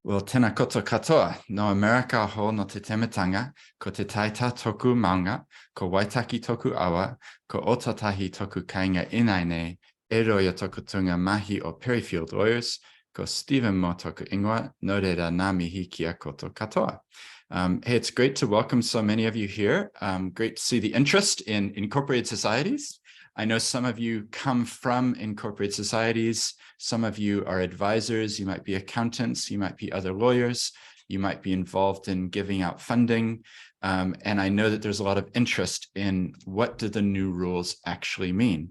Well, tēnā koto katoa, no America ho no te tematanga, ko te taita toku maunga, ko waitaki toku awa, ko otatahi toku kainga inai nei, e roia toku tunga mahi o Perryfield Lawyers, ko Stephen mo toku ingoa, no reira ngā mihi kia koto katoa. Hey, it's great to welcome so many of you here. Great to see the interest in incorporated societies. I know some of you come from incorporated societies. Some of you are advisors. You might be accountants. You might be other lawyers. You might be involved in giving out funding. And I know that there's a lot of interest in what do the new rules actually mean.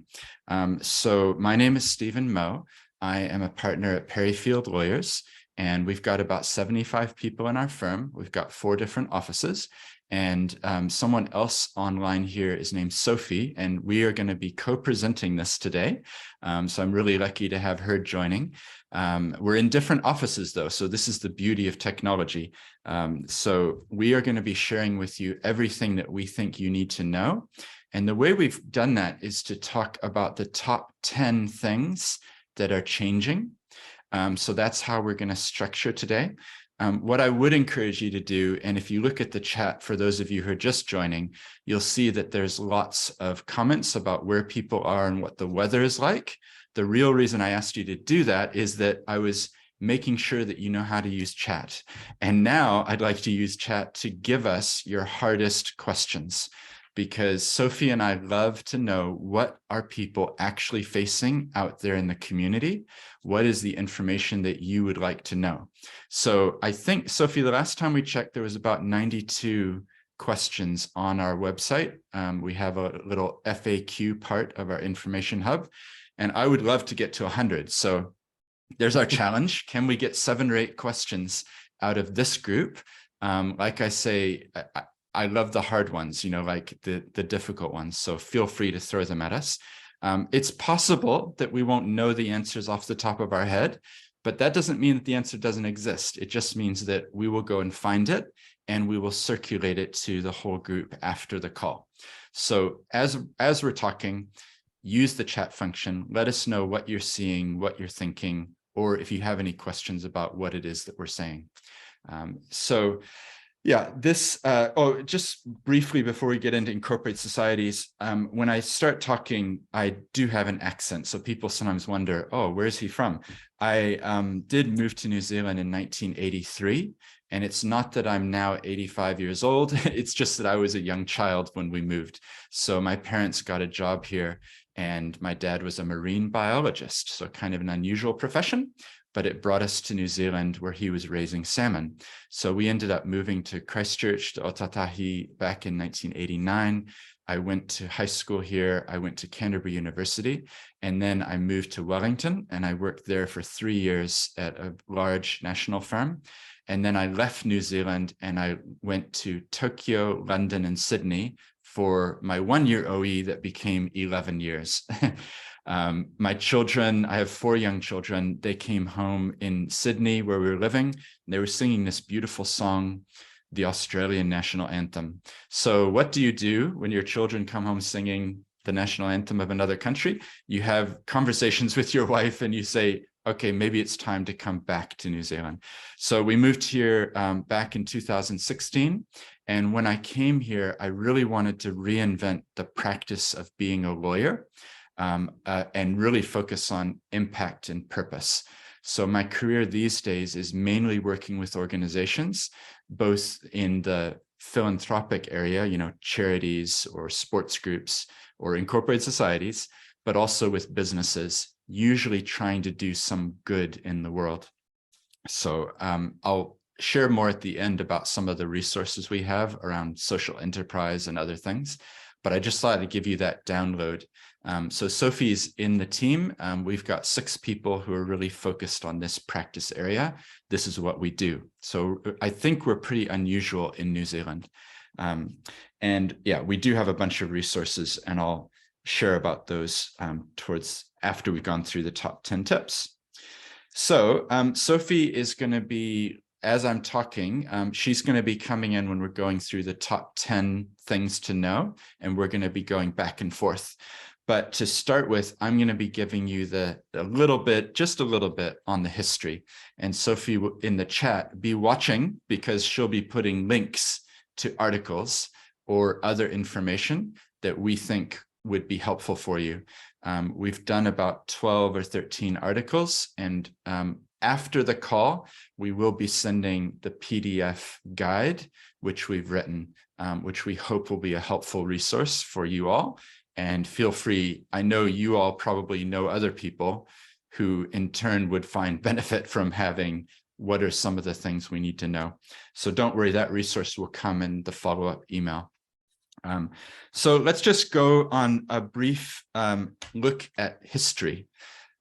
So my name is Stephen Mo. I am a partner at Perryfield Lawyers, and we've got about 75 people in our firm. We've got 4 different offices. And someone else online here is named Sophie, and we are going to be co-presenting this today. So I'm really lucky to have her joining. We're in different offices, though, so this is the beauty of technology. So we are going to be sharing with you everything that we think you need to know. And the way we've done that is to talk about the top 10 things that are changing. So that's how we're going to structure today. What I would encourage you to do, and if you look at the chat for those of you who are just joining, you'll see that there's lots of comments about where people are and what the weather is like. The real reason I asked you to do that is that I was making sure that you know how to use chat. And now I'd like to use chat to give us your hardest questions, because Sophie and I love to know what are people actually facing out there in the community. What is the information that you would like to know? So I think, Sophie, the last time we checked, there was about 92 questions on our website. We have a little FAQ part of our information hub, and I would love to get to 100. So there's our challenge. Can we get 7 or 8 questions out of this group? Like I say, I love the hard ones, you know, like the difficult ones. So feel free to throw them at us. It's possible that we won't know the answers off the top of our head, but that doesn't mean that the answer doesn't exist. It just means that we will go and find it, and we will circulate it to the whole group after the call. So as we're talking, use the chat function. Let us know what you're seeing, what you're thinking, or if you have any questions about what it is that we're saying. Yeah, this, just briefly before we get into incorporated societies, when I start talking, I do have an accent. So people sometimes wonder, oh, where's he from? I did move to New Zealand in 1983. And it's not that I'm now 85 years old. It's just that I was a young child when we moved. So my parents got a job here, and my dad was a marine biologist. So kind of an unusual profession. But it brought us to New Zealand, where he was raising salmon. So we ended up moving to Christchurch, to Otatahi, back in 1989. I went to high school here. I went to Canterbury University, and then I moved to Wellington, and I worked there for 3 years at a large national firm. And then I left New Zealand, and I went to Tokyo, London, and Sydney for my 1-year OE that became 11 years. My children, I have 4 young children. They came home in Sydney, where we were living, and they were singing this beautiful song, the Australian national anthem. So what do you do when your children come home singing the national anthem of another country? You have conversations with your wife, and you say, okay, maybe it's time to come back to New Zealand. So we moved here back in 2016. And when I came here, I really wanted to reinvent the practice of being a lawyer. And really focus on impact and purpose. So my career these days is mainly working with organizations, both in the philanthropic area, you know, charities or sports groups or incorporated societies, but also with businesses, usually trying to do some good in the world. So I'll share more at the end about some of the resources we have around social enterprise and other things, but I just thought I'd give you that download. So Sophie's in the team. We've got 6 people who are really focused on this practice area. This is what we do. So I think we're pretty unusual in New Zealand. And yeah, we do have a bunch of resources, and I'll share about those towards after we've gone through the top 10 tips. So Sophie is going to be, as I'm talking, she's going to be coming in when we're going through the top 10 things to know, and we're going to be going back and forth. But to start with, I'm going to be giving you just a little bit on the history. And Sophie in the chat, be watching because she'll be putting links to articles or other information that we think would be helpful for you. We've done about 12 or 13 articles, and after the call, we will be sending the PDF guide, which we've written, which we hope will be a helpful resource for you all. And feel free, I know you all probably know other people who in turn would find benefit from having what are some of the things we need to know. So don't worry, that resource will come in the follow-up email. So let's just go on a brief look at history.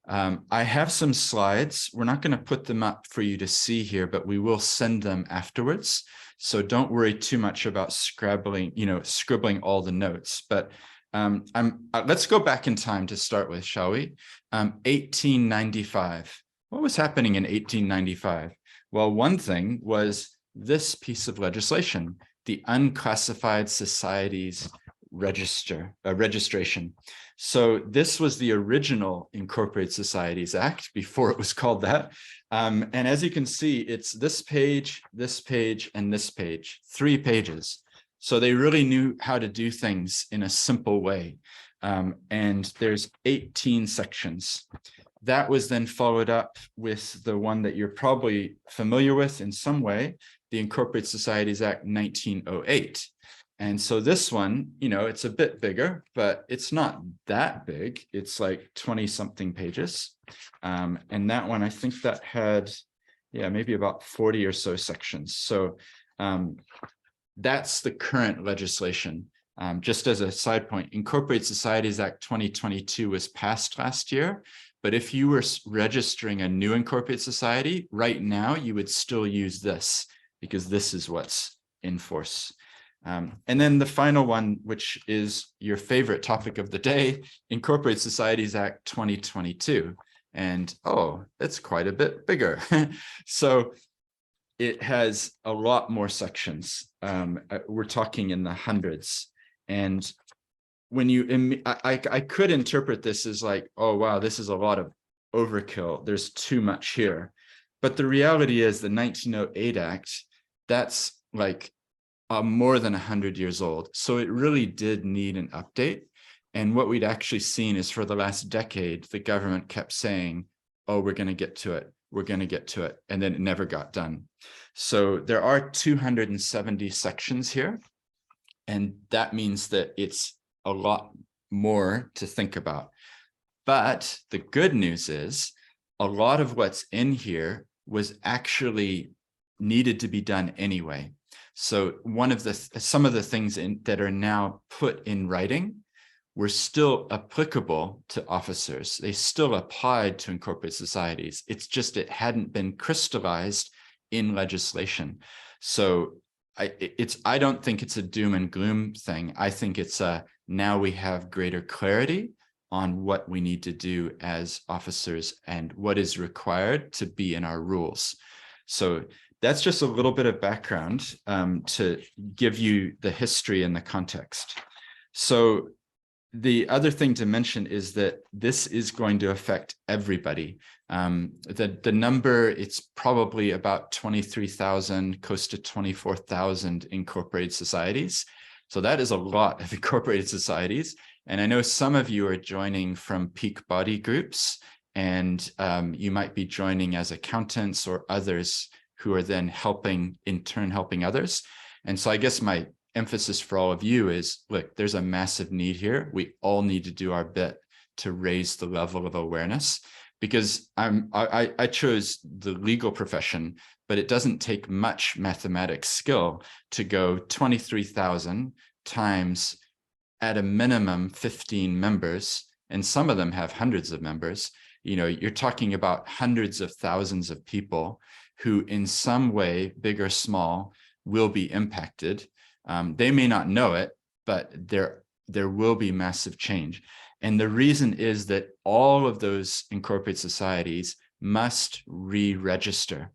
I have some slides. We're not going to put them up for you to see here, but we will send them afterwards. So don't worry too much about scribbling all the notes. But let's go back in time to start with, shall we? 1895. What was happening in 1895? Well, one thing was this piece of legislation, the Unclassified Societies Registration. So this was the original Incorporated Societies Act before it was called that. And as you can see, it's this page, and this page, 3 pages. So they really knew how to do things in a simple way. And there's 18 sections. That was then followed up with the one that you're probably familiar with in some way, the Incorporated Societies Act 1908. And so this one, it's a bit bigger, but it's not that big. It's like 20-something pages. And that one, I think that had, maybe about 40 or so sections. So that's the current legislation. Just as a side point, Incorporated Societies Act 2022 was passed last year. But if you were registering a new incorporated society, right now, you would still use this because this is what's in force. And then the final one, which is your favorite topic of the day, Incorporated Societies Act 2022. And, it's quite a bit bigger. So it has a lot more sections. We're talking in the hundreds. And when I could interpret this as like, oh, wow, this is a lot of overkill. There's too much here. But the reality is the 1908 Act, that's like more than 100 years old. So it really did need an update. And what we'd actually seen is for the last decade, the government kept saying, oh, we're going to get to it. We're going to get to it. And then it never got done. So there are 270 sections here. And that means that it's a lot more to think about. But the good news is a lot of what's in here was actually needed to be done anyway. So some of the things that are now put in writing were still applicable to officers. They still applied to incorporated societies. It's just it hadn't been crystallized in legislation. So I don't think it's a doom and gloom thing. I think it's now we have greater clarity on what we need to do as officers and what is required to be in our rules. So that's just a little bit of background to give you the history and the context. So the other thing to mention is that this is going to affect everybody. The number, it's probably about 23,000, close to 24,000 incorporated societies. So that is a lot of incorporated societies. And I know some of you are joining from peak body groups, and you might be joining as accountants or others who are then in turn helping others. And so I guess my emphasis for all of you is, look, there's a massive need here. We all need to do our bit to raise the level of awareness, because I chose the legal profession, but it doesn't take much mathematics skill to go 23,000 times at a minimum 15 members, and some of them have hundreds of members. You're talking about hundreds of thousands of people who in some way, big or small, will be impacted. They may not know it, but there will be massive change. And the reason is that all of those incorporated societies must re-register.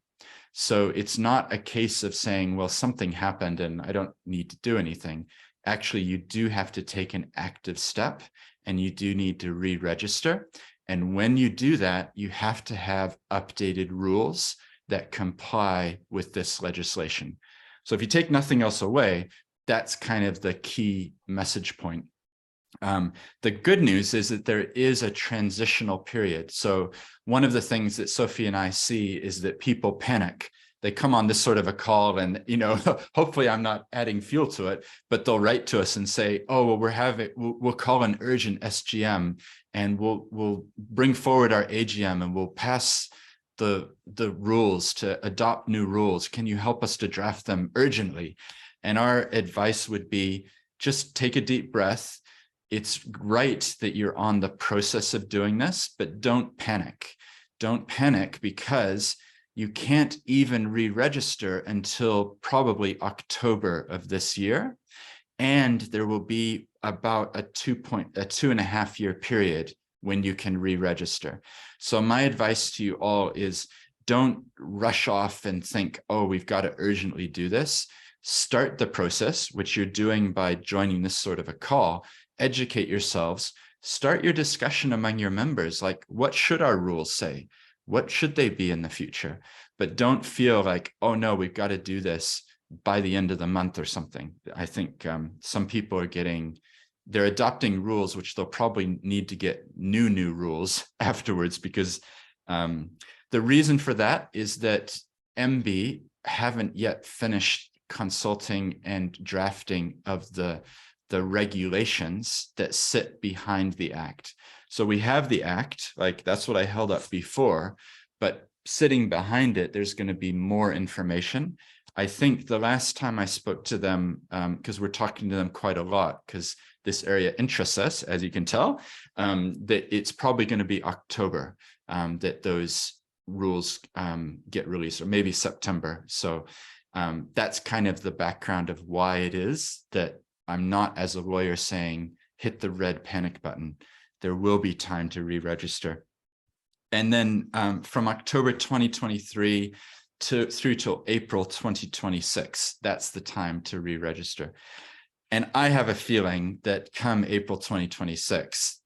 So it's not a case of saying, well, something happened and I don't need to do anything. Actually, you do have to take an active step and you do need to re-register. And when you do that, you have to have updated rules that comply with this legislation. So if you take nothing else away, that's kind of the key message point. The good news is that there is a transitional period. So one of the things that Sophie and I see is that people panic. They come on this sort of a call and, you know, hopefully I'm not adding fuel to it, but they'll write to us and say, oh, well, we'll call an urgent SGM and we'll bring forward our AGM and we'll pass the rules to adopt new rules. Can you help us to draft them urgently? And our advice would be just take a deep breath. It's right that you're on the process of doing this, but don't panic. Don't panic because you can't even re-register until probably October of this year. And there will be about a 2.5 year period when you can re-register. So my advice to you all is don't rush off and think, oh, we've got to urgently do this. Start the process, which you're doing by joining this sort of a call. Educate yourselves, start your discussion among your members, like what should our rules say? What should they be in the future? But don't feel like, oh no, we've got to do this by the end of the month or something. I think some people are they're adopting rules, which they'll probably need to get new rules afterwards, because the reason for that is that MB haven't yet finished consulting and drafting of the regulations that sit behind the act. So we have the act, like that's what I held up before, but sitting behind it, there's going to be more information. I think the last time I spoke to them, because we're talking to them quite a lot, because this area interests us, as you can tell, that it's probably going to be October that those rules get released, or maybe September. So that's kind of the background of why it is that I'm not, as a lawyer, saying hit the red panic button. There will be time to re-register. And then from October 2023 through till April 2026, that's the time to re-register. And I have a feeling that come April 2026,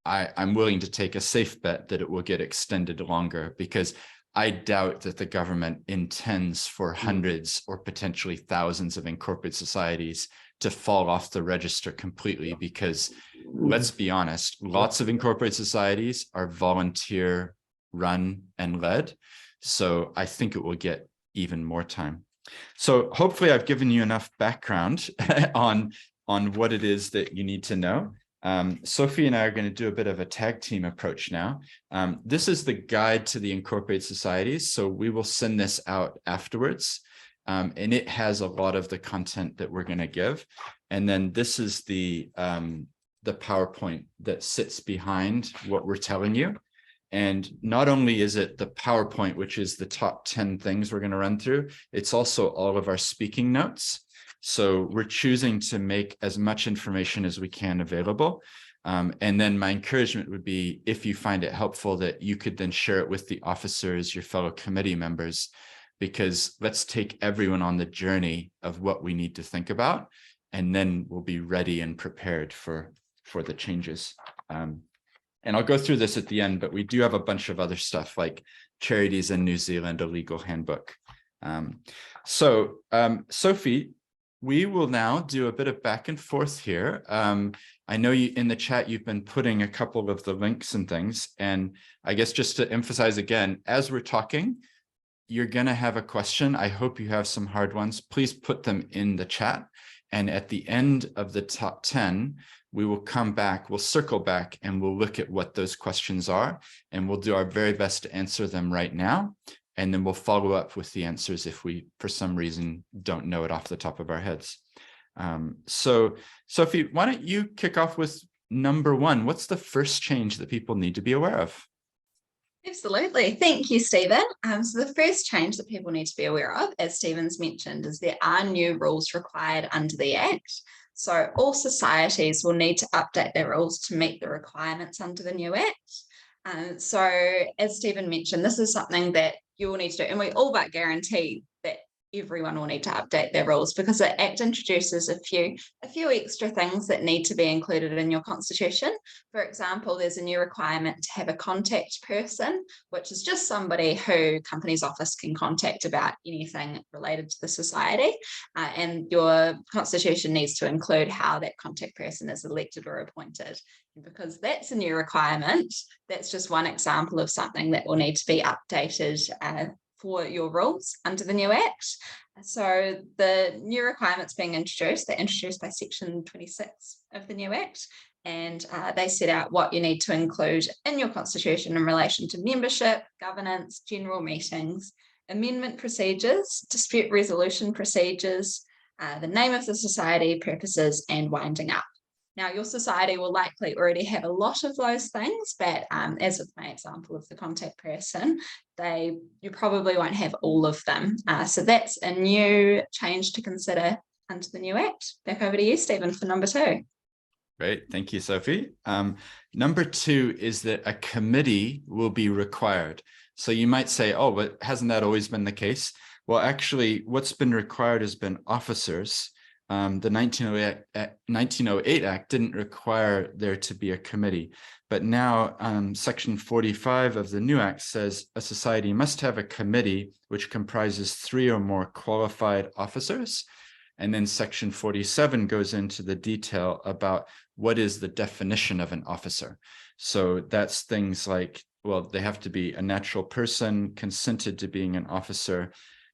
I'm willing to take a safe bet that it will get extended longer, because I doubt that the government intends for hundreds or potentially thousands of incorporated societies to fall off the register completely, because let's be honest, lots of incorporated societies are volunteer run and led. So I think it will get even more time. So hopefully I've given you enough background on what it is that you need to know. Sophie and I are going to do a bit of a tag team approach now. This is the guide to the incorporated societies. So we will send this out afterwards. And it has a lot of the content that we're going to give. And then this is the PowerPoint that sits behind what we're telling you. And not only is it the PowerPoint, which is the top 10 things we're going to run through, it's also all of our speaking notes. So we're choosing to make as much information as we can available. And then my encouragement would be, if you find it helpful, that you could then share it with the officers, your fellow committee members, because let's take everyone on the journey of what we need to think about, and then we'll be ready and prepared for the changes. And I'll go through this at the end, but we do have a bunch of other stuff like Charities in New Zealand, a legal handbook. Sophie, we will now do a bit of back and forth here. I know you in the chat, you've been putting a couple of the links and things. And I guess just to emphasize again, as we're talking, you're going to have a question. I hope you have some hard ones. Please put them in the chat. And at the end of the top 10, we will come back, we'll circle back, and we'll look at what those questions are. And we'll do our very best to answer them right now. And then we'll follow up with the answers if we, for some reason, don't know it off the top of our heads. So, Sophie, why don't you kick off with number one? What's the first change that people need to be aware of? Absolutely. Thank you, Stephen. So the first change that people need to be aware of, as Stephen's mentioned, is there are new rules required under the Act. So all societies will need to update their rules to meet the requirements under the new Act. So as Stephen mentioned, this is something that you will need to do, and we all but guarantee that everyone will need to update their rules, because the Act introduces a few extra things that need to be included in your constitution. For example, there's a new requirement to have a contact person, which is just somebody who Companies Office can contact about anything related to the society. And your constitution needs to include how that contact person is elected or appointed. And because that's a new requirement, that's just one example of something that will need to be updated for your rules under the new Act. So the new requirements being introduced, they're introduced by Section 26 of the new Act, and they set out what you need to include in your constitution in relation to membership, governance, general meetings, amendment procedures, dispute resolution procedures, the name of the society, purposes, and winding up. Now, your society will likely already have a lot of those things, but as with my example of the contact person, you probably won't have all of them. So that's a new change to consider under the new Act. Back over to you, Stephen, for number 2. Great, thank you, Sophie. Number 2 is that a committee will be required. So you might say, oh, but hasn't that always been the case? Well, actually, what's been required has been officers. The 1908 Act didn't require there to be a committee, but now Section 45 of the new Act says a society must have a committee which comprises 3 or more qualified officers. And then Section 47 goes into the detail about what is the definition of an officer. So that's things like, well, they have to be a natural person, consented to being an officer.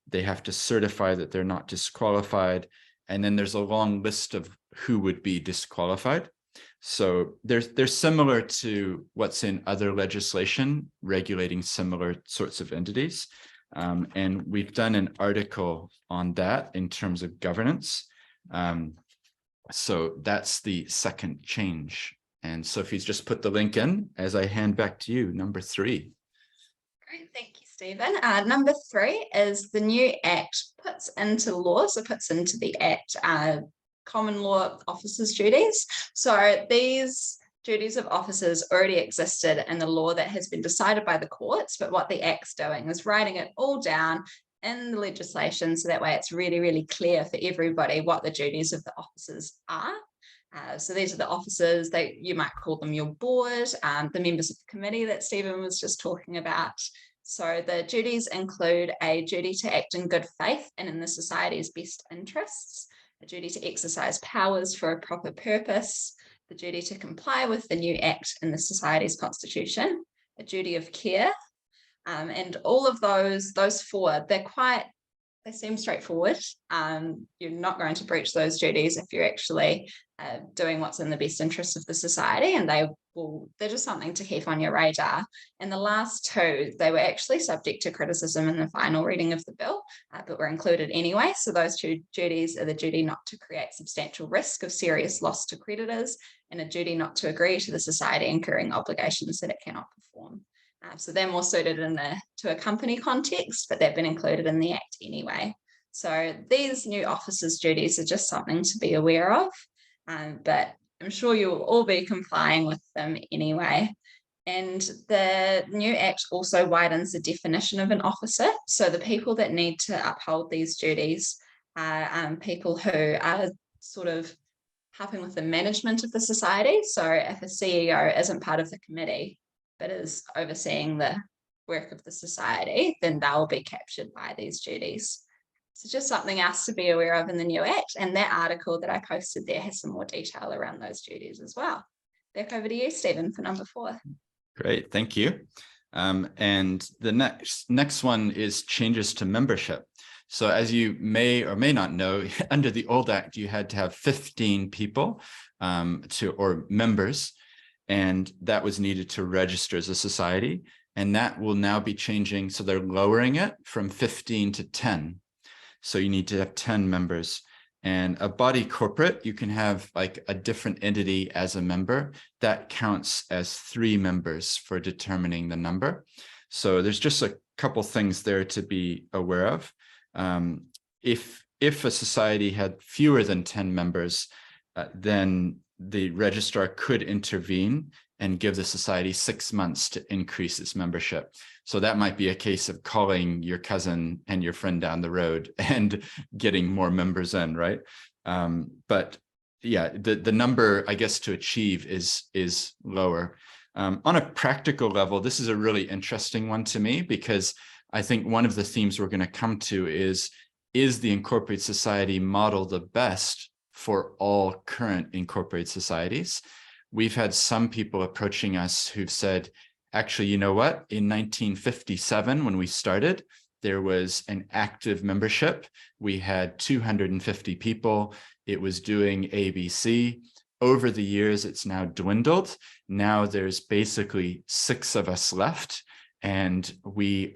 They have to certify that they're not disqualified. And then there's a long list of who would be disqualified. So they're similar to what's in other legislation regulating similar sorts of entities. And we've done an article on that in terms of governance. So that's the second change. And Sophie's just put the link in as I hand back to you, number 3. Great, thank you, Stephen. Number 3 is the new Act puts into law, so puts into the Act common law officers' duties. So these duties of officers already existed in the law that has been decided by the courts, but what the Act's doing is writing it all down in the legislation, so that way it's really, really clear for everybody what the duties of the officers are. So these are the officers, you might call them your board, the members of the committee that Stephen was just talking about. So the duties include a duty to act in good faith and in the society's best interests, a duty to exercise powers for a proper purpose, the duty to comply with the new Act in the society's constitution, a duty of care, and all of those 4, they seem straightforward. You're not going to breach those duties if you're actually doing what's in the best interest of the society, and they're just something to keep on your radar. And the last 2, they were actually subject to criticism in the final reading of the bill, but were included anyway. So those 2 duties are the duty not to create substantial risk of serious loss to creditors, and a duty not to agree to the society incurring obligations that it cannot perform. So they're more suited to a company context, but they've been included in the Act anyway. So these new officers' duties are just something to be aware of, but I'm sure you'll all be complying with them anyway. And the new Act also widens the definition of an officer. So the people that need to uphold these duties are people who are sort of helping with the management of the society. So if a CEO isn't part of the committee, but is overseeing the work of the society, then they'll be captured by these duties. So just something else to be aware of in the new Act. And that article that I posted there has some more detail around those duties as well. Back over to you, Stephen, for number 4. Great, thank you. And the next one is changes to membership. So as you may or may not know, under the old Act, you had to have 15 people or members, and that was needed to register as a society. And that will now be changing. So they're lowering it from 15 to 10. So you need to have 10 members. And a body corporate, you can have like a different entity as a member. That counts as 3 members for determining the number. So there's just a couple things there to be aware of. If a society had fewer than 10 members, then the registrar could intervene and give the society 6 months to increase its membership. So that might be a case of calling your cousin and your friend down the road and getting more members in, right? But yeah, the number, I guess, to achieve is lower. On a practical level, this is a really interesting one to me, because I think one of the themes we're going to come to is the incorporated society model the best for all current incorporated societies? We've had some people approaching us who've said, actually, you know what? In 1957, when we started, there was an active membership. We had 250 people. It was doing ABC. Over the years, it's now dwindled. Now there's basically 6 of us left, and we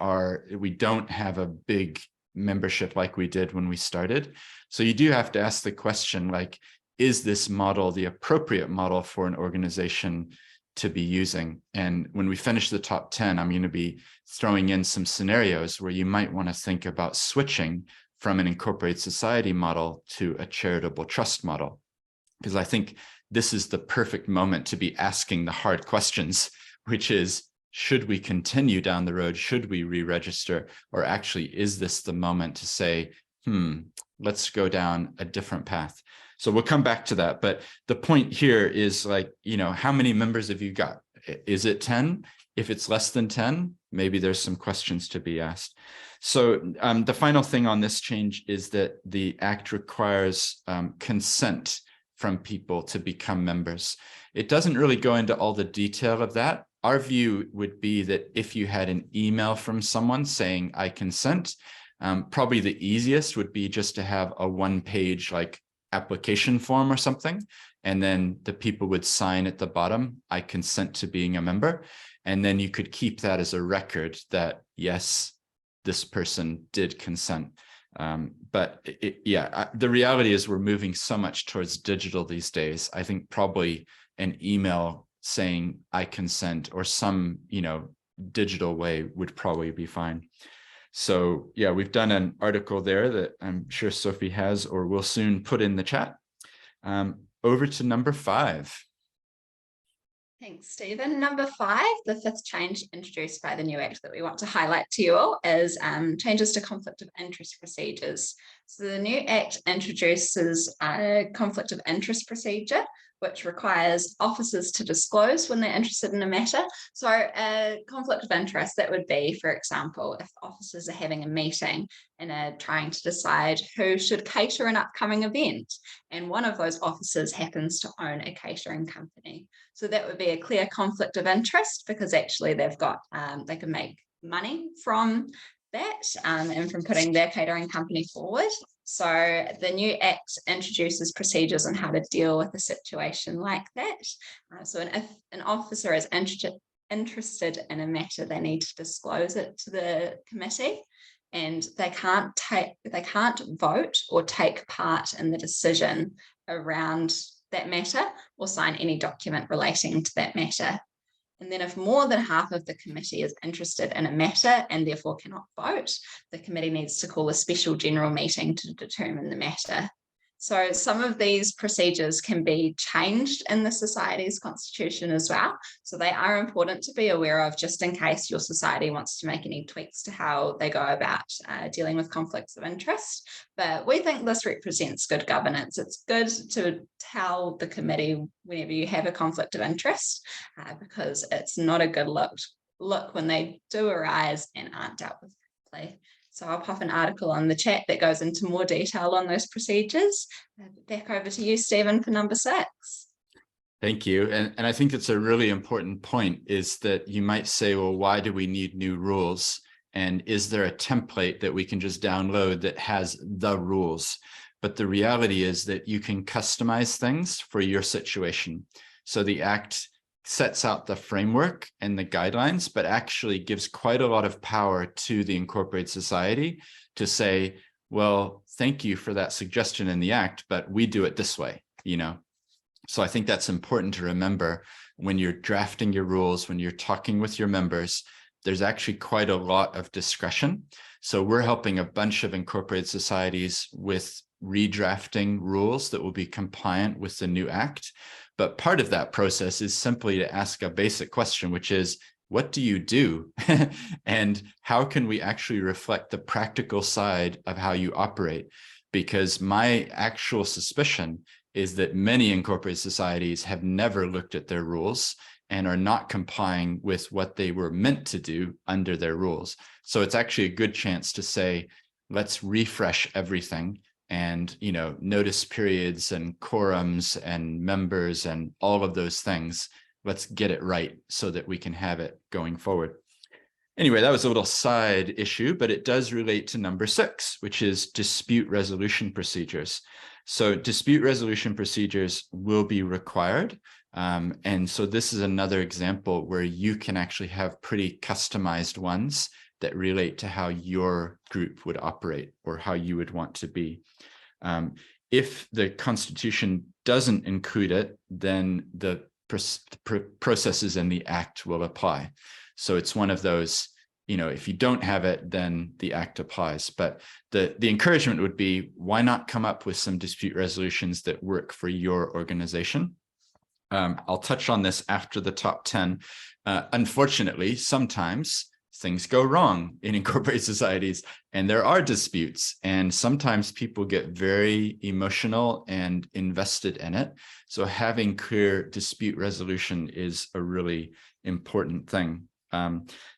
don't have a big membership like we did when we started. So you do have to ask the question, like, is this model the appropriate model for an organization to be using? And when we finish the top 10, I'm going to be throwing in some scenarios where you might want to think about switching from an incorporated society model to a charitable trust model. Because I think this is the perfect moment to be asking the hard questions, which is, should we continue down the road? Should we re-register? Or actually, is this the moment to say, let's go down a different path? So we'll come back to that. But the point here is, like, how many members have you got? Is it 10? If it's less than 10, maybe there's some questions to be asked. So the final thing on this change is that the Act requires consent from people to become members. It doesn't really go into all the detail of that. Our view would be that if you had an email from someone saying, I consent, probably the easiest would be just to have a 1-page like application form or something. And then the people would sign at the bottom, I consent to being a member. And then you could keep that as a record that, yes, this person did consent. But the reality is we're moving so much towards digital these days. I think probably an email saying I consent or some, digital way would probably be fine. So yeah, we've done an article there that I'm sure Sophie has or will soon put in the chat. Over to number 5. Thanks, Stephen. Number 5, the 5th change introduced by the new Act that we want to highlight to you all is changes to conflict of interest procedures. So the new Act introduces a conflict of interest procedure, which requires officers to disclose when they're interested in a matter. So a conflict of interest, that would be, for example, if officers are having a meeting and are trying to decide who should cater an upcoming event, and one of those officers happens to own a catering company. So that would be a clear conflict of interest, because actually they've got, they can make money from that and from putting their catering company forward. So the new Act introduces procedures on how to deal with a situation like that. So if an officer is interested in a matter, they need to disclose it to the committee, and they can't vote or take part in the decision around that matter or sign any document relating to that matter. And then if more than half of the committee is interested in a matter and therefore cannot vote, the committee needs to call a special general meeting to determine the matter. So some of these procedures can be changed in the society's constitution as well. So they are important to be aware of, just in case your society wants to make any tweaks to how they go about dealing with conflicts of interest. But we think this represents good governance. It's good to tell the committee whenever you have a conflict of interest, because it's not a good look when they do arise and aren't dealt with properly. So I'll pop an article on the chat that goes into more detail on those procedures. Back over to you, Stephen, for number 6. Thank you. And I think it's a really important point, is that you might say, well, why do we need new rules? And is there a template that we can just download that has the rules? But the reality is that you can customize things for your situation. So the Act sets out the framework and the guidelines, but actually gives quite a lot of power to the incorporated society to say, well, thank you for that suggestion in the Act, but we do it this way, So I think that's important to remember when you're drafting your rules, when you're talking with your members. There's actually quite a lot of discretion. So we're helping a bunch of incorporated societies with redrafting rules that will be compliant with the new Act. But part of that process is simply to ask a basic question, which is, what do you do? And how can we actually reflect the practical side of how you operate? Because my actual suspicion is that many incorporated societies have never looked at their rules and are not complying with what they were meant to do under their rules. So it's actually a good chance to say, let's refresh everything, and notice periods and quorums and members and all of those things. Let's get it right so that we can have it going forward. Anyway, that was a little side issue, but it does relate to number 6, which is dispute resolution procedures. So dispute resolution procedures will be required. And so this is another example where you can actually have pretty customized ones that relate to how your group would operate or how you would want to be. If the Constitution doesn't include it, then the processes in the Act will apply. So it's one of those, if you don't have it, then the Act applies. But the encouragement would be, why not come up with some dispute resolutions that work for your organization? I'll touch on this after the top 10. Unfortunately, sometimes things go wrong in incorporated societies and there are disputes, and sometimes people get very emotional and invested in it. So having clear dispute resolution is a really important thing.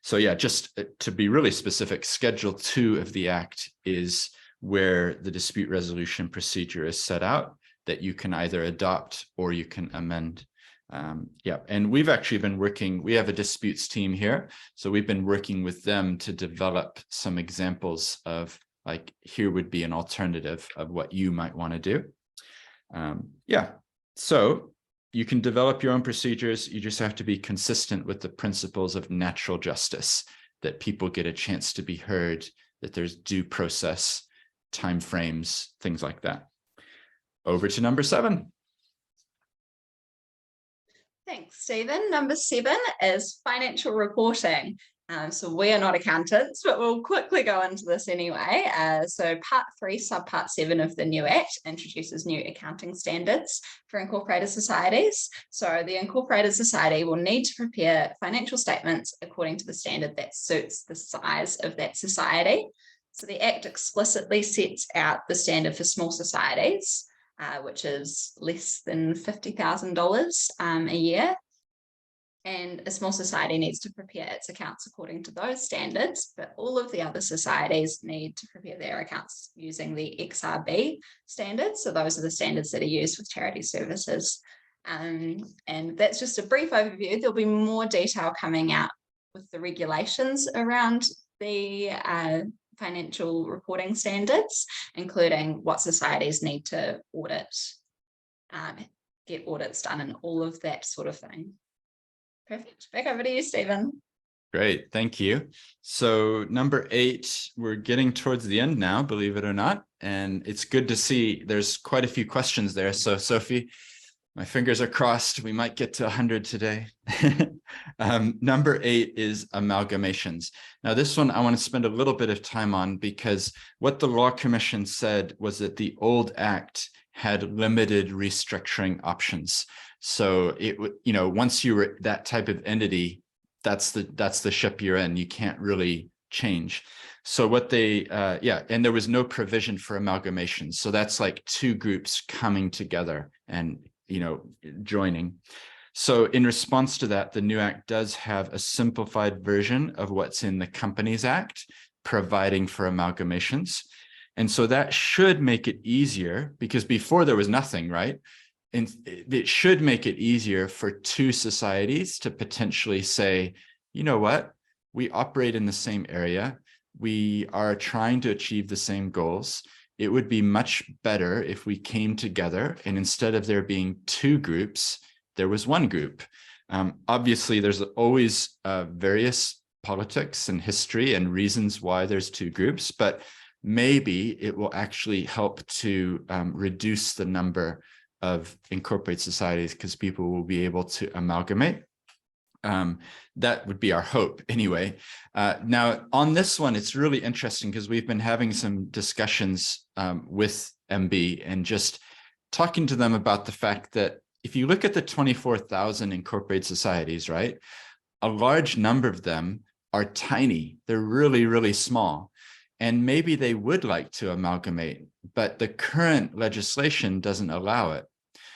So yeah, just to be really specific, Schedule 2 of the Act is where the dispute resolution procedure is set out, that you can either adopt or you can amend. And we've actually been working, we have a disputes team here. So we've been working with them to develop some examples of, like, here would be an alternative of what you might want to do. So you can develop your own procedures. You just have to be consistent with the principles of natural justice, that people get a chance to be heard, that there's due process, timeframes, things like that. Over to number 7. Thanks, Stephen. Number 7 is financial reporting. So we are not accountants, but we'll quickly go into this anyway. So Part 3, Subpart 7 of the new Act introduces new accounting standards for incorporated societies. So the incorporated society will need to prepare financial statements according to the standard that suits the size of that society. So the Act explicitly sets out the standard for small societies, which is less than $50,000 a year. And a small society needs to prepare its accounts according to those standards, but all of the other societies need to prepare their accounts using the XRB standards. So those are the standards that are used with charity services. And that's just a brief overview. There'll be more detail coming out with the regulations around the financial reporting standards, including what societies need to audit, get audits done, and all of that sort of thing. Perfect. Back over to you, Stephen. Great, thank you. So number 8, we're getting towards the end now, believe it or not, and it's good to see there's quite a few questions there. So Sophie, my fingers are crossed. We might get to 100 today. Number 8 is amalgamations. Now, this one I want to spend a little bit of time on, because what the Law Commission said was that the old Act had limited restructuring options. So it would, once you were that type of entity, that's the ship you're in. You can't really change. So what they, and there was no provision for amalgamation. So that's like two groups coming together and joining. So in response to that, the new Act does have a simplified version of what's in the Companies Act, providing for amalgamations. And so that should make it easier, because before there was nothing, right? And it should make it easier for two societies to potentially say, you know what, we operate in the same area. We are trying to achieve the same goals. It would be much better if we came together, and instead of there being two groups, there was one group. Obviously, there's always various politics and history and reasons why there's two groups, but maybe it will actually help to reduce the number of incorporated societies, because people will be able to amalgamate. That would be our hope anyway. Now, on this one, it's really interesting because we've been having some discussions with MB and just talking to them about the fact that if you look at the 24,000 incorporated societies, right, a large number of them are tiny. They're really, really small. And maybe they would like to amalgamate, but the current legislation doesn't allow it.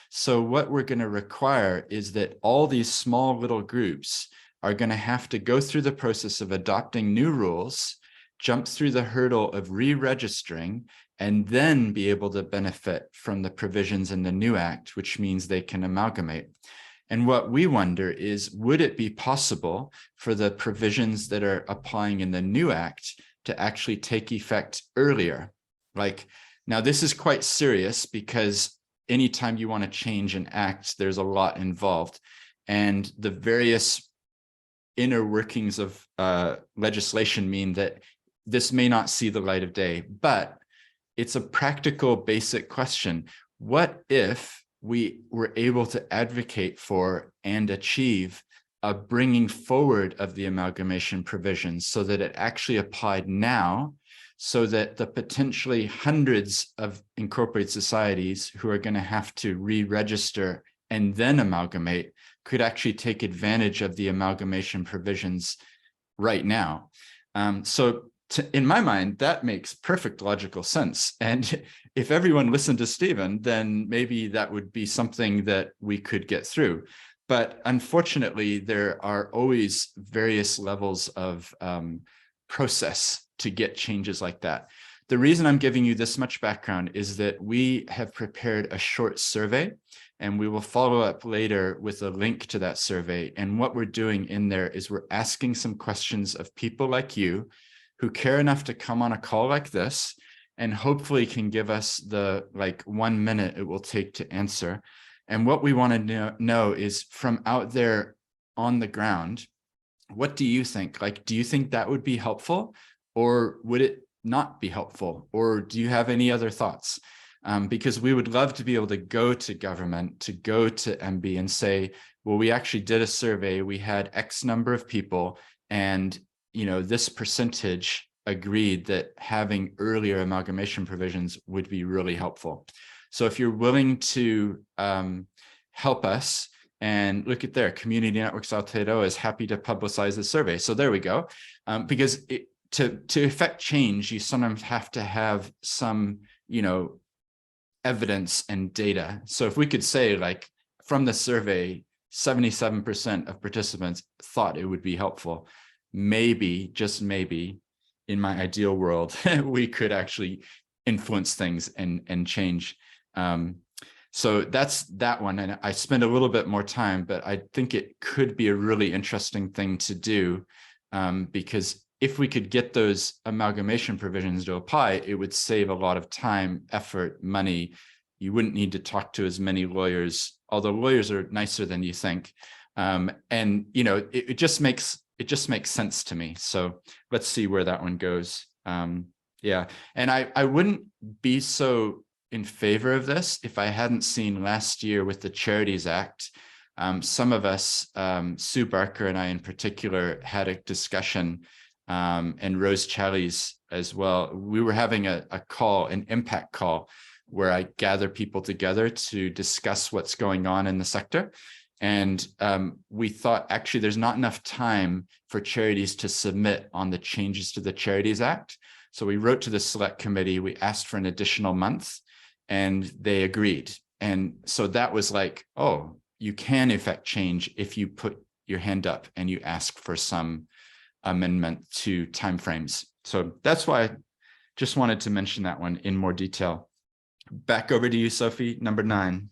So what we're going to require is that all these small little groups are going to have to go through the process of adopting new rules, jump through the hurdle of re-registering, and then be able to benefit from the provisions in the new act, which means they can amalgamate. And what we wonder is, would it be possible for the provisions that are applying in the new act to actually take effect earlier? Like, now this is quite serious because anytime you want to change an act, there's a lot involved. And the various inner workings of legislation mean that this may not see the light of day, but it's a practical, basic question. What if we were able to advocate for and achieve a bringing forward of the amalgamation provisions so that it actually applied now, so that the potentially hundreds of incorporated societies who are going to have to re-register and then amalgamate could actually take advantage of the amalgamation provisions right now. In my mind, that makes perfect logical sense. And if everyone listened to Stephen, then maybe that would be something that we could get through. But unfortunately, there are always various levels of process to get changes like that. The reason I'm giving you this much background is that we have prepared a short survey, and we will follow up later with a link to that survey. And what we're doing in there is we're asking some questions of people like you who care enough to come on a call like this and hopefully can give us the 1 minute it will take to answer. And what we want to know is, from out there on the ground, what do you think? Like, do you think that would be helpful, or would it not be helpful? Or do you have any other thoughts? Because we would love to be able to go to government, to go to MB and say, well, we actually did a survey, we had X number of people, and this percentage agreed that having earlier amalgamation provisions would be really helpful. So if you're willing to help us, and look at there, Community Networks Aotearoa is happy to publicize the survey. So there we go. Because to effect change, you sometimes have to have some, evidence and data. So if we could say, like, from the survey, 77% of participants thought it would be helpful, maybe, just maybe, in my ideal world, we could actually influence things and change. So that's that one. And I spent a little bit more time, but I think it could be a really interesting thing to do, because if we could get those amalgamation provisions to apply, it would save a lot of time, effort, money. You wouldn't need to talk to as many lawyers, although lawyers are nicer than you think. And it just makes sense to me. So let's see where that one goes. Yeah, and I wouldn't be so in favor of this if I hadn't seen last year with the Charities Act. Some of us, Sue Barker and I in particular, had a discussion, and Rose Challies as well. We were having a call, an impact call, where I gather people together to discuss what's going on in the sector. And we thought, actually, there's not enough time for charities to submit on the changes to the Charities Act. So we wrote to the select committee, we asked for an additional month, and they agreed. And so that was like, oh, you can effect change if you put your hand up and you ask for some amendment to timeframes. So that's why I just wanted to mention that one in more detail. Back over to you, Sophie, number 9.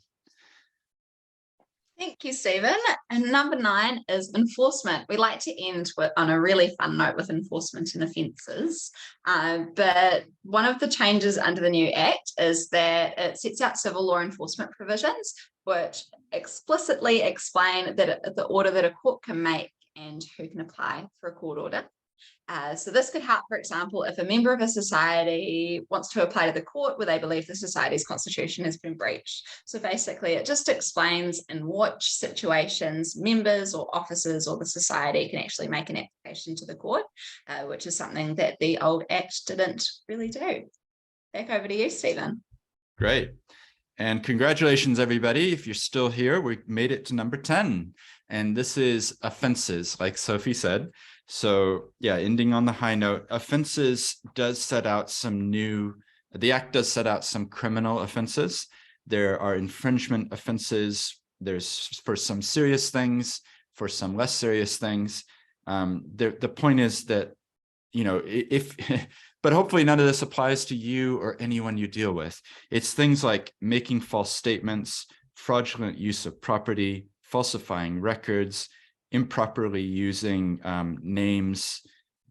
Thank you, Stephen. And number 9 is enforcement. We like to end on a really fun note with enforcement and offences. But one of the changes under the new Act is that it sets out civil law enforcement provisions, which explicitly explain that the order that a court can make and who can apply for a court order. So this could help, for example, if a member of a society wants to apply to the court where they believe the society's constitution has been breached. So basically, it just explains in which situations members or officers or the society can actually make an application to the court, which is something that the old Act didn't really do. Back over to you, Stephen. Great. And congratulations, everybody. If you're still here, we made it to number 10. And this is offenses, like Sophie said. So yeah, ending on the high note, offenses does set out some the Act does set out some criminal offenses. There are infringement offenses. There's for some serious things, for some less serious things. The point is that, but hopefully none of this applies to you or anyone you deal with. It's things like making false statements, fraudulent use of property, falsifying records, improperly using names,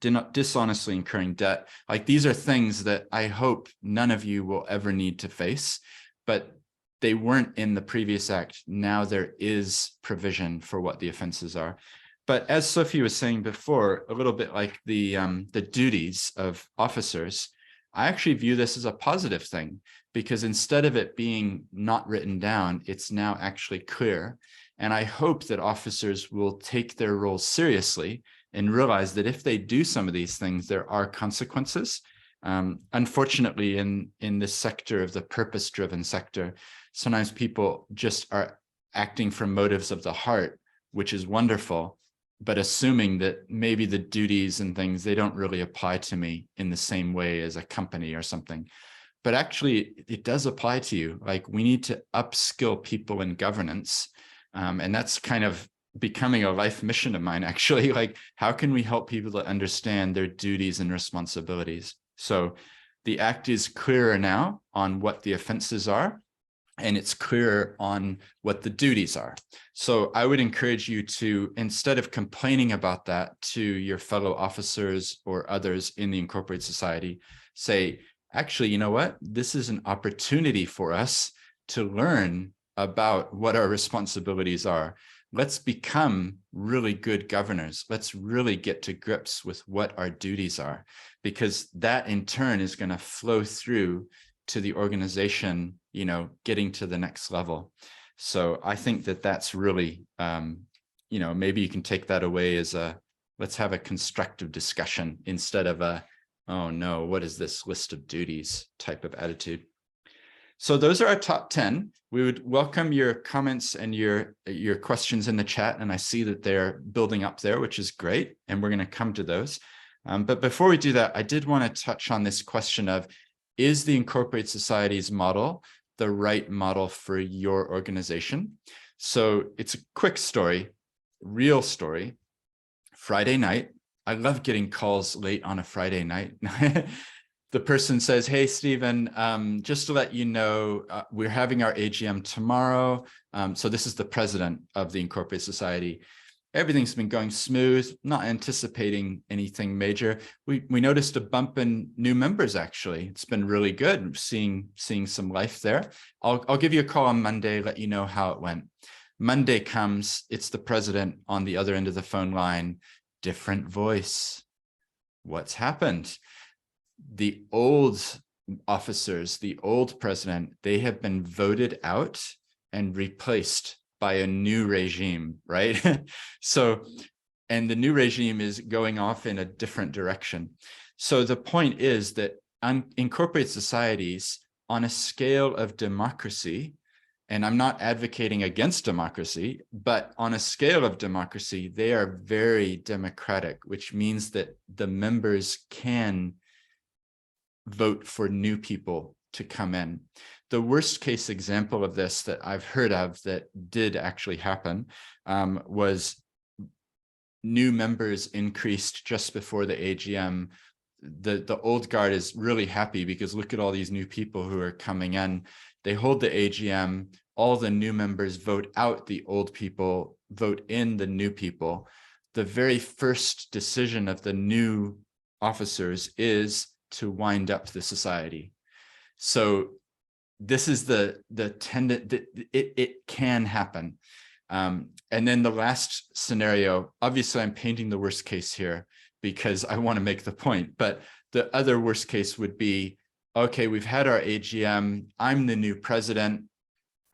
dishonestly incurring debt. Like, these are things that I hope none of you will ever need to face, but they weren't in the previous act. Now there is provision for what the offenses are. But as Sophie was saying before, a little bit like the duties of officers, I actually view this as a positive thing, because instead of it being not written down, it's now actually clear. And I hope that officers will take their roles seriously and realize that if they do some of these things, there are consequences. Unfortunately, in this sector of the purpose-driven sector, sometimes people just are acting from motives of the heart, which is wonderful, but assuming that maybe the duties and things, they don't really apply to me in the same way as a company or something. But actually, it does apply to you. Like, we need to upskill people in governance. And that's kind of becoming a life mission of mine, actually. Like, how can we help people to understand their duties and responsibilities? So the Act is clearer now on what the offenses are, and it's clearer on what the duties are. So I would encourage you to, instead of complaining about that to your fellow officers or others in the incorporated society, say, actually, you know what? This is an opportunity for us to learn about what our responsibilities are. Let's become really good governors. Let's really get to grips with what our duties are, because that in turn is going to flow through to the organization, getting to the next level. So I think that that's really, maybe you can take that away as let's have a constructive discussion instead of oh no, what is this list of duties type of attitude. So those are our top 10. We would welcome your comments and your questions in the chat. And I see that they're building up there, which is great. And we're going to come to those. But before we do that, I did want to touch on this question of, is the Incorporated Societies model the right model for your organization? So it's a quick story, real story. Friday night, I love getting calls late on a Friday night. The person says, hey, Stephen, just to let you know, we're having our AGM tomorrow. So this is the president of the Incorporated Society. Everything's been going smooth, not anticipating anything major. We noticed a bump in new members, actually. It's been really good, seeing some life there. I'll give you a call on Monday, let you know how it went. Monday comes, it's the president on the other end of the phone line, different voice. What's happened? The old officers, the old president, they have been voted out and replaced by a new regime, right? So, and the new regime is going off in a different direction. So the point is that incorporated societies, on a scale of democracy, and I'm not advocating against democracy, but on a scale of democracy, they are very democratic, which means that the members can vote for new people to come in. The worst case example of this that I've heard of that did actually happen was new members increased just before the AGM. The old guard is really happy because look at all these new people who are coming in. They hold the AGM, all the new members vote out the old people, vote in the new people. The very first decision of the new officers is to wind up the society. So this is the tendency that it can happen. And then the last scenario, obviously I'm painting the worst case here because I want to make the point, but the other worst case would be, okay, we've had our AGM, I'm the new president.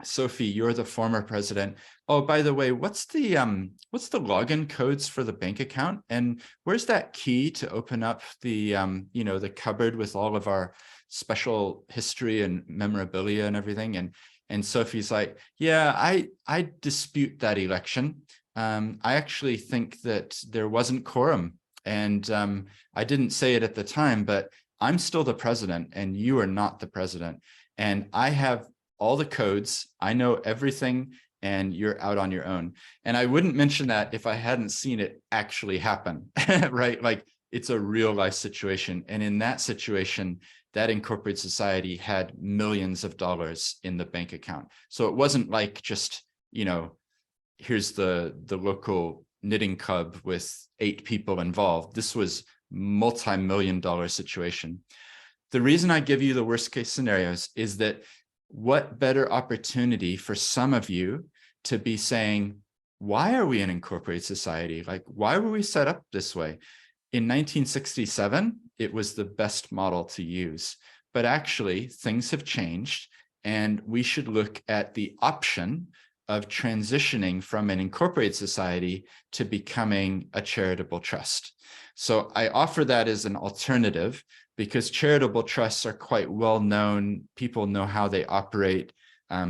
Sophie, you're the former president. Oh, by the way, what's the login codes for the bank account? And where's that key to open up the the cupboard with all of our special history and memorabilia and everything? And And Sophie's like, yeah, I dispute that election. I actually think that there wasn't quorum. And I didn't say it at the time, but I'm still the president and you are not the president. And I have all the codes. I know everything and you're out on your own. And I wouldn't mention that if I hadn't seen it actually happen, right? Like it's a real life situation. And in that situation, that incorporated society had millions of dollars in the bank account. So it wasn't like just, you know, here's the local knitting club with 8 people involved. This was multi-million-dollar situation. The reason I give you the worst case scenarios is that what better opportunity for some of you to be saying, why are we an incorporated society? Like, why were we set up this way? In 1967, it was the best model to use, but actually things have changed and we should look at the option of transitioning from an incorporated society to becoming a charitable trust. So I offer that as an alternative because charitable trusts are quite well known. People know how they operate.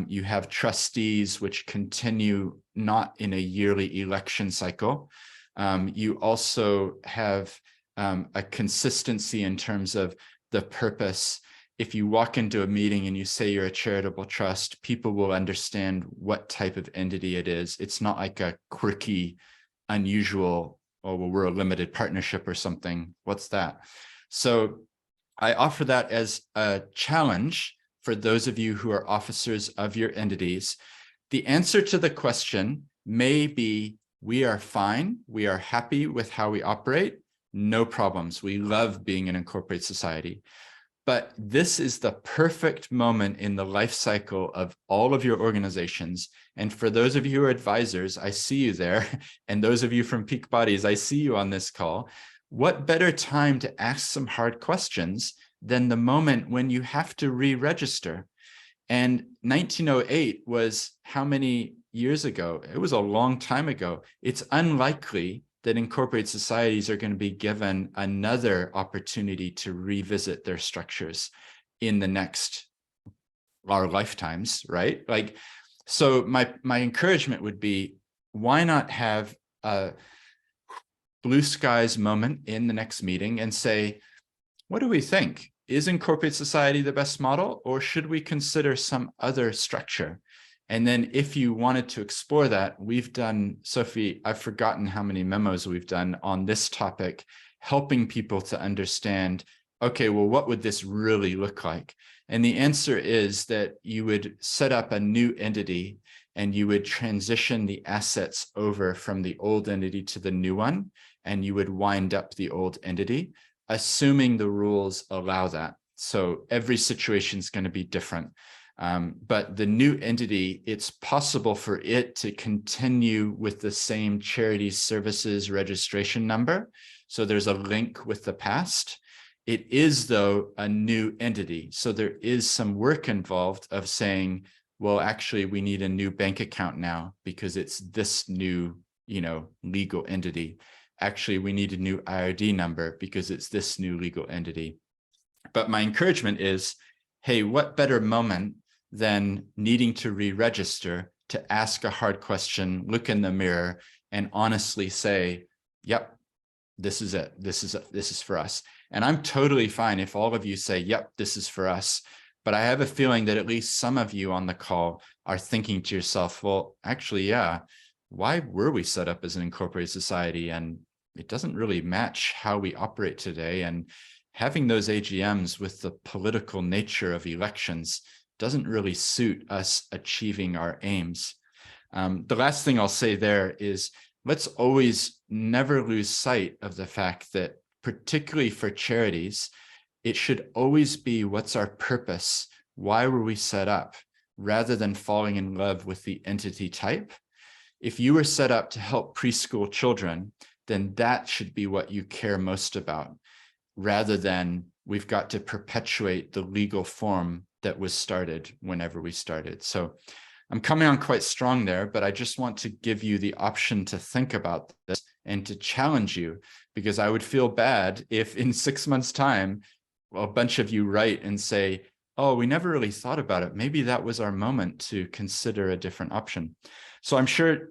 You have trustees which continue not in a yearly election cycle. You also have a consistency in terms of the purpose. If you walk into a meeting and you say you're a charitable trust, people will understand what type of entity it is. It's not like a quirky, unusual, oh, well, we're a limited partnership or something. What's that? So I offer that as a challenge for those of you who are officers of your entities. The answer to the question may be, we are fine. We are happy with how we operate. No problems. We love being an incorporated society. But this is the perfect moment in the life cycle of all of your organizations. And for those of you who are advisors, I see you there. And those of you from Peak Bodies, I see you on this call. What better time to ask some hard questions than the moment when you have to re-register? And 1908 was how many years ago? It was a long time ago. It's unlikely that incorporated societies are going to be given another opportunity to revisit their structures in the next, our lifetimes, right? Like, so my encouragement would be, why not have a blue skies moment in the next meeting and say, what do we think? Is incorporated society the best model, or should we consider some other structure? And then if you wanted to explore that, we've done, Sophie, I've forgotten how many memos we've done on this topic, helping people to understand, okay, well, what would this really look like? And the answer is that you would set up a new entity and you would transition the assets over from the old entity to the new one, and you would wind up the old entity, assuming the rules allow that. So every situation is going to be different. But the new entity, it's possible for it to continue with the same charities services registration number. So there's a link with the past. It is, though, a new entity. So there is some work involved of saying, well, actually, we need a new bank account now because it's this new, legal entity. Actually, we need a new IRD number because it's this new legal entity. But my encouragement is, hey, what better moment than needing to re-register to ask a hard question, look in the mirror, and honestly say, yep, this is it. This is for us. And I'm totally fine if all of you say, yep, this is for us. But I have a feeling that at least some of you on the call are thinking to yourself, well, actually, yeah, why were we set up as an incorporated society? And it doesn't really match how we operate today. And having those AGMs with the political nature of elections doesn't really suit us achieving our aims. The last thing I'll say there is, let's always never lose sight of the fact that, particularly for charities, it should always be, what's our purpose? Why were we set up? Rather than falling in love with the entity type. If you were set up to help preschool children, then that should be what you care most about, rather than we've got to perpetuate the legal form that was started whenever we started. So I'm coming on quite strong there, but I just want to give you the option to think about this and to challenge you, because I would feel bad if in 6 months' time, a bunch of you write and say, oh, we never really thought about it. Maybe that was our moment to consider a different option. So I'm sure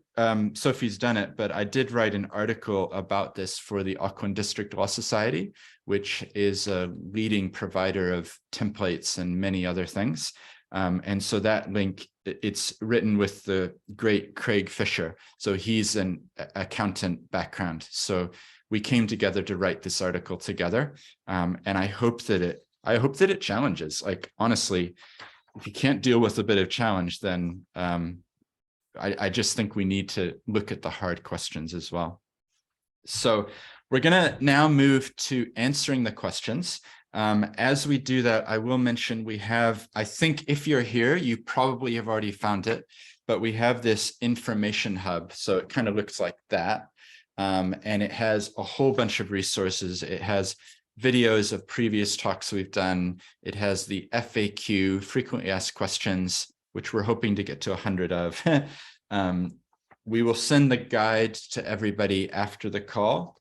Sophie's done it, but I did write an article about this for the Auckland District Law Society, which is a leading provider of templates and many other things. And so that link, it's written with the great Craig Fisher. So he's an accountant background. So we came together to write this article together. And I hope that it challenges. Like, honestly, if you can't deal with a bit of challenge, then I just think we need to look at the hard questions as well. So we're going to now move to answering the questions. As we do that, I will mention we have, I think if you're here, you probably have already found it, but we have this information hub. So it kind of looks like that. And it has a whole bunch of resources. It has videos of previous talks we've done. It has the FAQ, frequently asked questions, which we're hoping to get to 100 of. We will send the guide to everybody after the call.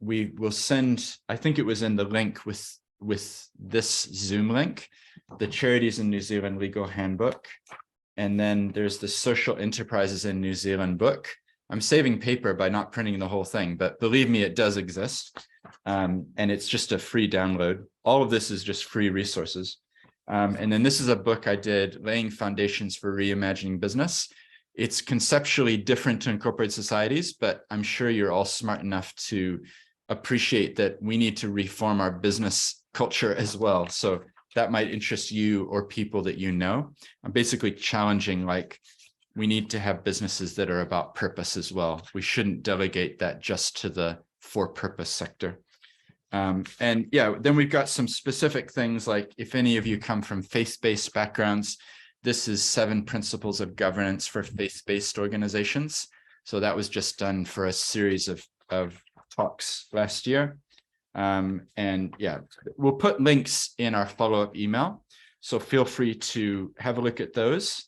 We will send, I think it was in the link with this Zoom link, the Charities in New Zealand Legal Handbook. And then there's the Social Enterprises in New Zealand book. I'm saving paper by not printing the whole thing, but believe me, it does exist. And it's just a free download. All of this is just free resources. And then this is a book I did, Laying Foundations for Reimagining Business. It's conceptually different to incorporated societies, but I'm sure you're all smart enough to appreciate that we need to reform our business culture as well. So that might interest you or people that you know. I'm basically challenging, like, we need to have businesses that are about purpose as well. We shouldn't delegate that just to the for-purpose sector. And yeah, then we've got some specific things, like if any of you come from faith-based backgrounds, this is 7 principles of governance for faith-based organizations. So that was just done for a series of talks last year. And yeah, we'll put links in our follow-up email. So feel free to have a look at those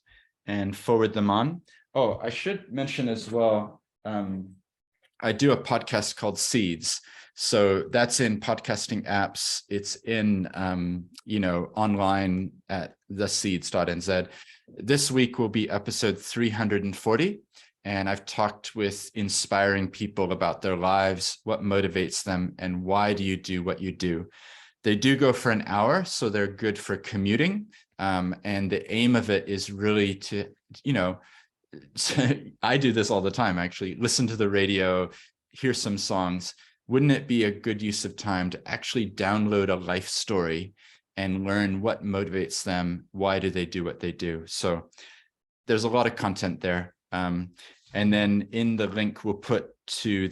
and forward them on. Oh, I should mention as well, I do a podcast called Seeds. So that's in podcasting apps. It's in, online at theseeds.nz. This week will be episode 340. And I've talked with inspiring people about their lives, what motivates them, and why do you do what you do. They do go for an hour, so they're good for commuting. And the aim of it is really to, I do this all the time, actually, listen to the radio, hear some songs. Wouldn't it be a good use of time to actually download a life story and learn what motivates them? Why do they do what they do? So there's a lot of content there. And then in the link, we'll put to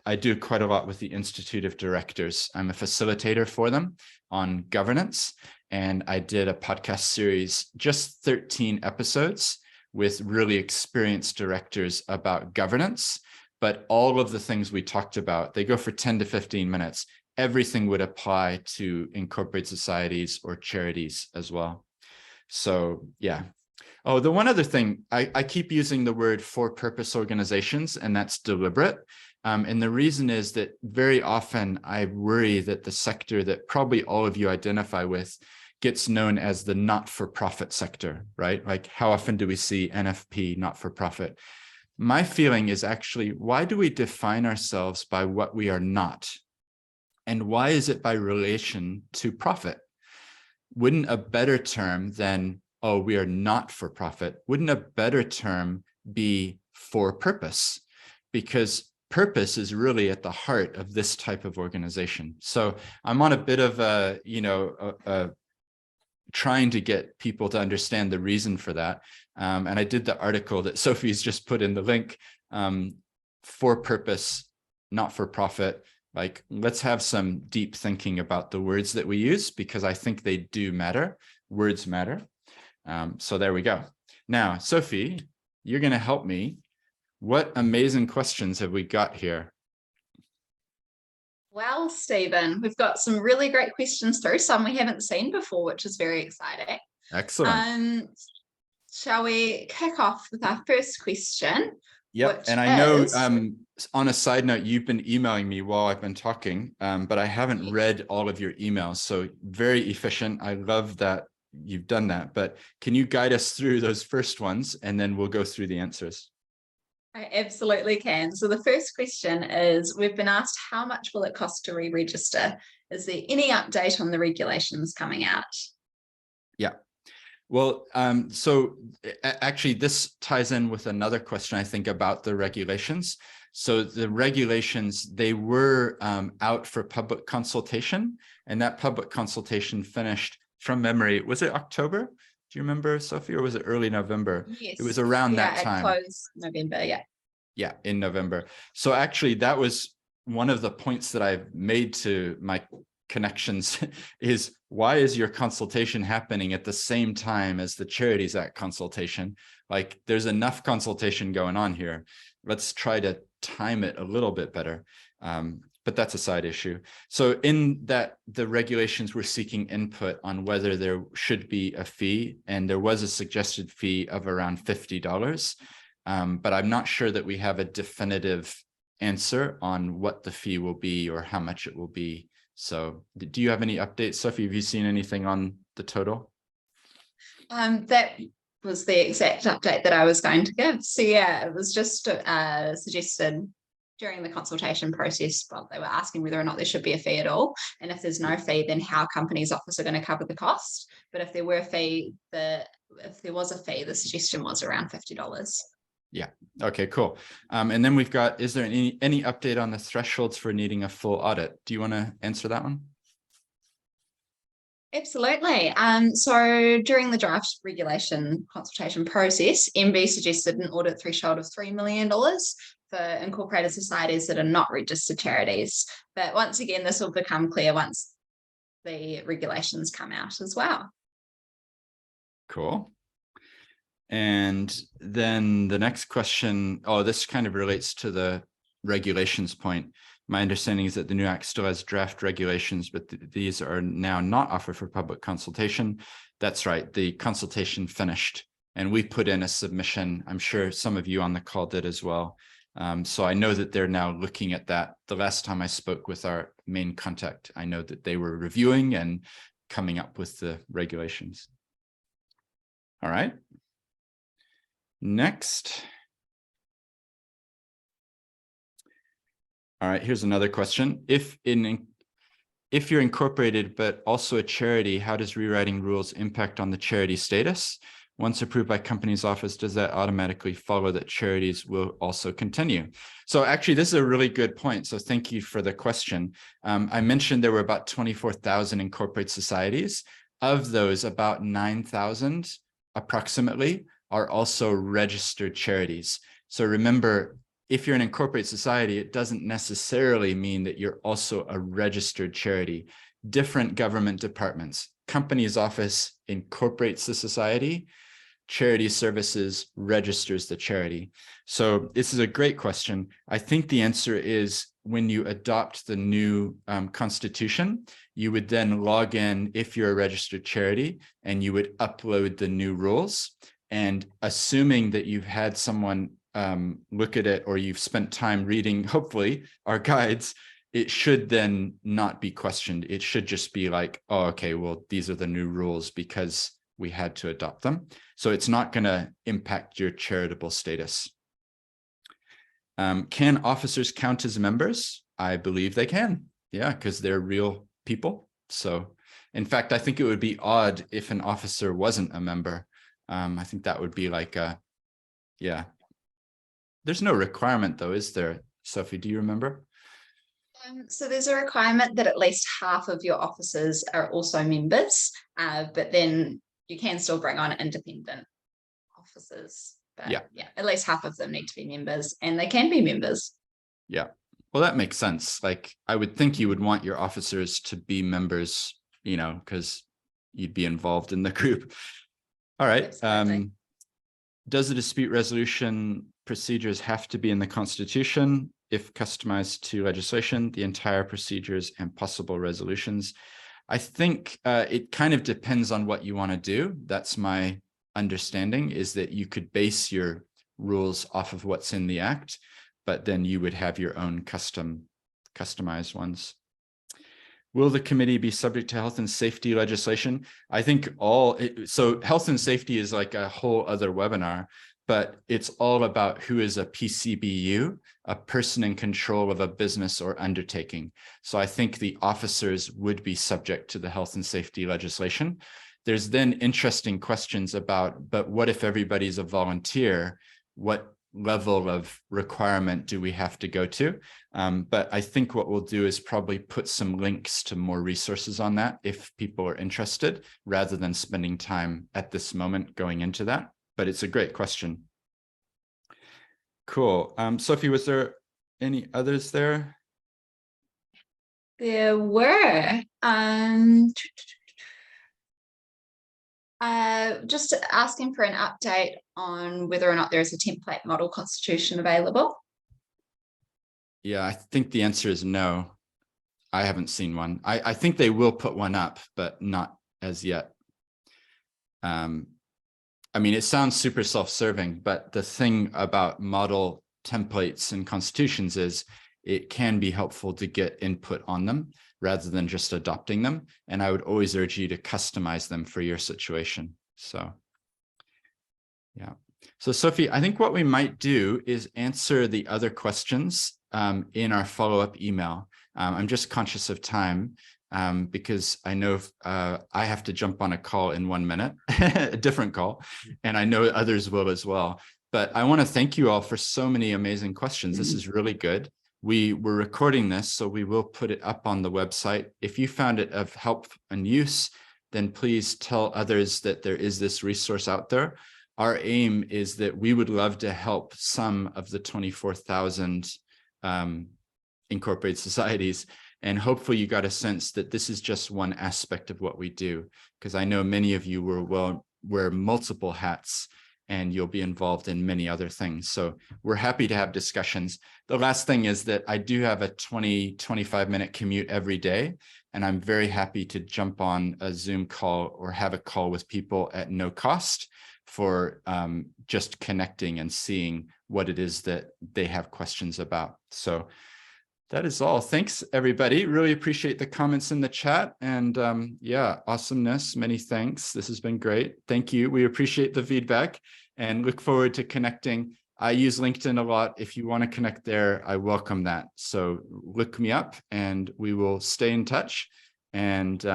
I do quite a lot with the Institute of Directors. I'm a facilitator for them on governance. And I did a podcast series, just 13 episodes with really experienced directors about governance. But all of the things we talked about, they go for 10 to 15 minutes. Everything would apply to incorporated societies or charities as well. So yeah. Oh, the one other thing, I keep using the word for-purpose organizations, and that's deliberate. And the reason is that very often I worry that the sector that probably all of you identify with gets known as the not-for-profit sector, right? Like, how often do we see NFP, not-for-profit? My feeling is actually, why do we define ourselves by what we are not? And why is it by relation to profit? Wouldn't a better term than, oh, we are not for profit, wouldn't a better term be for purpose? Because purpose is really at the heart of this type of organization. So I'm on a bit of trying to get people to understand the reason for that. And I did the article that Sophie's just put in the link, for purpose, not for profit. Like, let's have some deep thinking about the words that we use, because I think they do matter. Words matter. So there we go. Now, Sophie, you're going to help me. What amazing questions have we got here? Well, Stephen, we've got some really great questions through, some we haven't seen before, which is very exciting. Excellent. Shall we kick off with our first question, Yep. which And I know is on a side note, you've been emailing me while I've been talking, but I haven't yes. read all of your emails. So very efficient. I love that you've done that. But can you guide us through those first ones and then we'll go through the answers? I absolutely can. So the first question is, we've been asked, how much will it cost to re-register? Is there any update on the regulations coming out? Yeah. Well, so actually this ties in with another question, I think, about the regulations. So the regulations, they were out for public consultation, and that public consultation finished, from memory, was it October? Do you remember, Sophie, or was it early November? Yes. It was around that Yeah, it time. closed November, yeah. Yeah, in November. So actually that was one of the points that I've made to my connections is, why is your consultation happening at the same time as the Charities Act consultation? Like, there's enough consultation going on here. Let's try to time it a little bit better. But that's a side issue. So in that, the regulations were seeking input on whether there should be a fee, and there was a suggested fee of around $50. But I'm not sure that we have a definitive answer on what the fee will be or how much it will be. So do you have any updates, Sophie? Have you seen anything on the total? That was the exact update that I was going to give. So yeah, it was just suggested during the consultation process, well, they were asking whether or not there should be a fee at all. And if there's no fee, then how Companies Office are going to cover the cost. But if there were a fee, if there was a fee, the suggestion was around $50. Yeah. Okay, cool. And then we've got, is there any update on the thresholds for needing a full audit? Do you want to answer that one? Absolutely. So during the draft regulation consultation process, MB suggested an audit threshold of $3 million for incorporated societies that are not registered charities. But once again, this will become clear once the regulations come out as well. Cool. And then the next question, this kind of relates to the regulations point. My understanding is that the new act still has draft regulations, but these are now not offered for public consultation. That's right, the consultation finished, and we put in a submission. I'm sure some of you on the call did as well. So I know that they're now looking at that. The last time I spoke with our main contact, I know that they were reviewing and coming up with the regulations. All right. Next. All right, here's another question. If you're incorporated, but also a charity, how does rewriting rules impact on the charity status? Once approved by Companies Office, does that automatically follow that charities will also continue? So actually, this is a really good point. So thank you for the question. I mentioned there were about 24,000 incorporated societies. Of those, about 9,000 approximately are also registered charities. So remember, if you're an incorporated society, it doesn't necessarily mean that you're also a registered charity. Different government departments, Companies Office incorporates the society, Charity Services registers the charity. So this is a great question. I think the answer is, when you adopt the new constitution, you would then log in if you're a registered charity, and you would upload the new rules. And assuming that you've had someone look at it, or you've spent time reading, hopefully, our guides, it should then not be questioned. It should just be like, oh, okay, well, these are the new rules because we had to adopt them. So it's not going to impact your charitable status. Can officers count as members? I believe they can. Yeah, because they're real people. So in fact, I think it would be odd if an officer wasn't a member. I think that would be like yeah. There's no requirement though, is there? Sophie, do you remember? So there's a requirement that at least half of your officers are also members, but then you can still bring on independent officers. But yeah, at least half of them need to be members, and they can be members. Yeah. Well, that makes sense. Like, I would think you would want your officers to be members, you know, because you'd be involved in the group. All right. Does the dispute resolution procedures have to be in the Constitution? If customized to legislation, the entire procedures and possible resolutions? I think it kind of depends on what you want to do. That's my understanding, is that you could base your rules off of what's in the Act, but then you would have your own customized ones. Will the committee be subject to health and safety legislation? I think so health and safety is like a whole other webinar, but it's all about who is a PCBU, a person in control of a business or undertaking. So I think the officers would be subject to the health and safety legislation. There's then interesting questions about, but what if everybody's a volunteer? What level of requirement do we have to go to? But I think what we'll do is probably put some links to more resources on that if people are interested, rather than spending time at this moment going into that. But it's a great question. Cool. Sophie, was there any others there? There were. Just asking for an update on whether or not there is a template model constitution available. Yeah, I think the answer is no. I haven't seen one. I think they will put one up, but not as yet. I mean, it sounds super self-serving, but the thing about model templates and constitutions is it can be helpful to get input on them rather than just adopting them. And I would always urge you to customize them for your situation. So, yeah. So Sophie, I think what we might do is answer the other questions in our follow-up email. I'm just conscious of time because I know I have to jump on a call in 1 minute, a different call, and I know others will as well. But I want to thank you all for so many amazing questions. This is really good. We were recording this, so we will put it up on the website. If you found it of help and use, then please tell others that there is this resource out there. Our aim is that we would love to help some of the 24,000 incorporated societies. And hopefully you got a sense that this is just one aspect of what we do, because I know many of you will wear multiple hats and you'll be involved in many other things. So we're happy to have discussions. The last thing is that I do have a 20-25 minute commute every day, and I'm very happy to jump on a Zoom call or have a call with people at no cost for just connecting and seeing what it is that they have questions about. So that is all. Thanks, everybody. Really appreciate the comments in the chat. And yeah, awesomeness. Many thanks. This has been great. Thank you. We appreciate the feedback and look forward to connecting. I use LinkedIn a lot. If you want to connect there, I welcome that. So look me up and we will stay in touch. And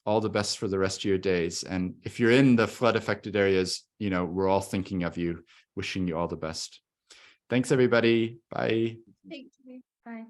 all the best for the rest of your days. And if you're in the flood affected areas, you know, we're all thinking of you, wishing you all the best. Thanks, everybody. Bye. Thank you. Bye.